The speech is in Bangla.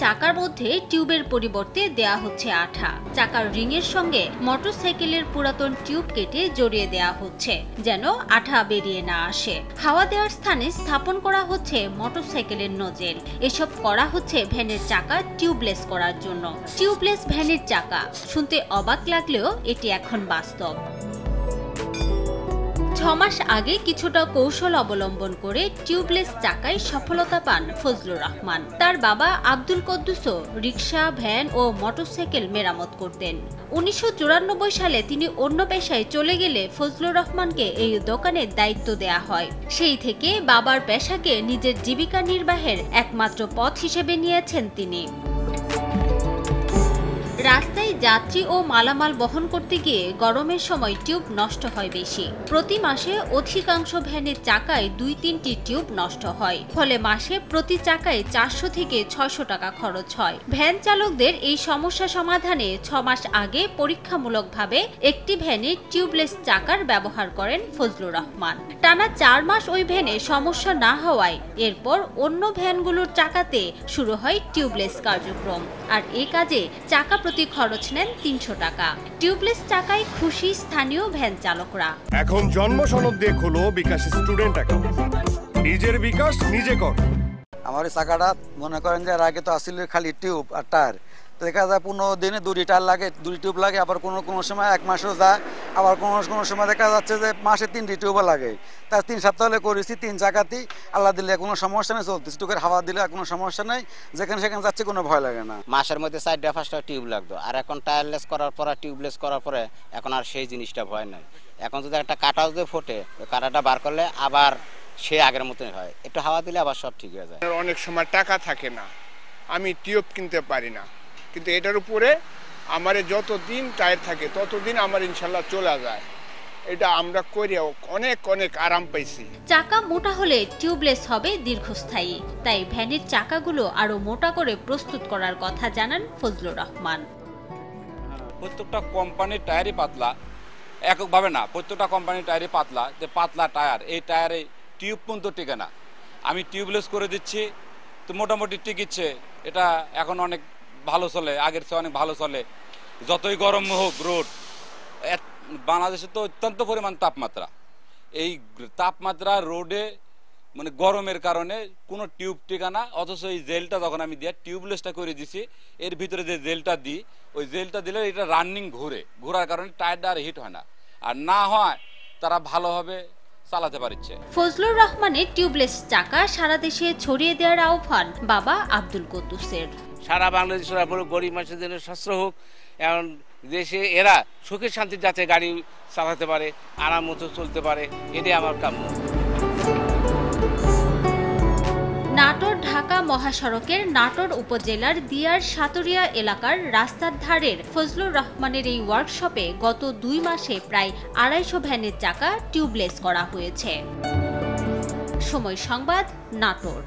চাকার মধ্যে টিউবের পরিবর্তে দেয়া হচ্ছে আঠা। চাকার রিংয়ের সঙ্গে মোটরসাইকেলের পুরাতন টিউব কেটে জড়িয়ে দেয়া হচ্ছে যেন আঠা বেরিয়ে না আসে। হাওয়া দেওয়ার স্থানে স্থাপন করা হচ্ছে মোটরসাইকেলের নজেল। এসব করা হচ্ছে ভ্যানের চাকা টিউবলেস করার জন্য। টিউবলেস ভ্যানের চাকা শুনতে অবাক লাগলেও এটি এখন বাস্তব। 6 মাস আগে কিছুটা কৌশল অবলম্বন করে টিউবলেস চাকায় সফলতা পান ফজলুর রহমান। তার বাবা আব্দুল কদ্দুসও রিকশা, ভ্যান ও মোটরসাইকেল মেরামত করতেন। 1994 সালে তিনি অন্য পেশায় চলে গেলে ফজলুর রহমানকে এই দোকানের দায়িত্ব দেয়া হয়। সেই থেকে বাবার পেশাকে নিজের জীবিকা নির্বাহের একমাত্র পথ হিসেবে নিয়েছেন তিনি। রাস্তায় যাত্রী ও মালামাল বহন করতে গিয়ে গরমের সময় টিউব নষ্ট হয় বেশি। প্রতি মাসে অধিকাংশ ভ্যানের চাকায় 2-3টি টিউব নষ্ট হয়। ফলে মাসে প্রতি চাকায় 400 থেকে 600 টাকা খরচ হয়। ভ্যান চালকদের এই সমস্যা সমাধানে 6 মাস আগে পরীক্ষামূলকভাবে একটি ভ্যানে টিউবলেস চাকার ব্যবহার করেন ফজলুর রহমান। টানা 4 মাস ওই ভ্যানে সমস্যা না হওয়ায় এরপর অন্য ভ্যানগুলোর চাকাতে শুরু হয় টিউবলেস কার্যক্রম। আর এই কাজে চাকা প্রতি খরচ নেন 300 টাকা। টিউবলেস চাকায় খুশি স্থানীয় ভ্যান চালকরা। এখন জন্ম সনদ দিয়ে খোলো বিকাশ স্টুডেন্ট অ্যাকাউন্ট। নিজের বিকাশ নিজে কর। আমার চাকাটা মনে করেন যে আগে তো আসলে খালি টিউব আর টায়ার, দেখা যায় 15 দিনে 2টি টায়ার লাগে, 2টি টিউব লাগে, আবার কোনো সময় 1 মাসও যায়, আবার কোনো সময় দেখা যাচ্ছে যে মাসে 3টি টিউবও লাগে। তার 3 সপ্তাহ হলে করেছি 3 চাকাতেই, আল্লাহ দিলে কোনো সমস্যা নেই, চলতেছে। টুকের হাওয়া দিলে কোনো সমস্যা নেই, যেখানে সেখানে যাচ্ছে কোনো ভয় লাগে না। মাসের মধ্যে 4টা-5টা টিউব লাগতো, আর এখন টায়ারলেস করার পর টিউবলেস করার পরে এখন আর সেই জিনিসটা ভয় নাই। এখন যদি একটা কাঁটা যদি ফোটে, ওই কাঁটাটা বার করলে আবার সে আগের মতনই হয়, একটু হাওয়া দিলে আবার সব ঠিক হয়ে যায়। অনেক সময় টাকা থাকে না, আমি টিউব কিনতে পারি না, কিন্তু এটার উপরে আমার যতদিন টায়ার থাকে ততদিন আমার ইনশাল্লাহ চলে যায়। এটা আমরা করে অনেক অনেক আরাম পাইছি। চাকা মোটা হলে টিউবলেস হবে দীর্ঘস্থায়ী, তাই ভ্যানের চাকাগুলো আরো মোটা করে প্রস্তুত করার কথা জানান ফজলুর রহমান। প্রত্যেকটা কোম্পানির টায়ারই পাতলা, এককভাবে না, প্রত্যেকটা কোম্পানির টায়ারই পাতলা। যে পাতলা টায়ার, এই টায়ারে টিউব পর্যন্ত টিকে না। আমি টিউবলেস করে দিচ্ছি, তো মোটামুটি টিকিচ্ছে। এটা এখন অনেক ভালো চলে, আগের চেয়ে অনেক ভালো চলে। যতই গরম হোক রোদ, বাংলাদেশে তো অত্যন্ত পরিমাণ তাপমাত্রা। এই তাপমাত্রা রোডে মানে গরমের কারণে কোনো টিউব টিকা না, অথচ এই জেলটা যখন আমি দিয়ে টিউবলেসটা করে দিছি, এর ভিতরে যে জেলটা দিই, ওই জেলটা দিলে এটা রানিং ঘোরার কারণে টায়ারটা আর হিট হয় না, আর না হয় তারা ভালোভাবে চালাতে পারছে। ফজলুর রহমানের টিউবলেস চাকা সারা দেশে ছড়িয়ে দেওয়ার আহ্বান বাবা আব্দুল কদ্দুসের। সারা বাংলাদেশের গরিব মানুষের জন্য সাশ্রয় হোক, এখন দেশে এরা সুখে শান্তি যাতে গাড়ি চালাতে পারে, আরাম মতো চলতে পারে, এটাই আমার কাম্য। নাটোর ঢাকা মহাসড়কের নাটোর উপজেলার দিয়ার সাতরিয়া এলাকার রাস্তার ধারের ফজলুর রহমানের এই ওয়ার্কশপে গত 2 মাসে প্রায় 250 ভ্যানের চাকা টিউবলেস করা হয়েছে। সময় সংবাদ, নাটোর।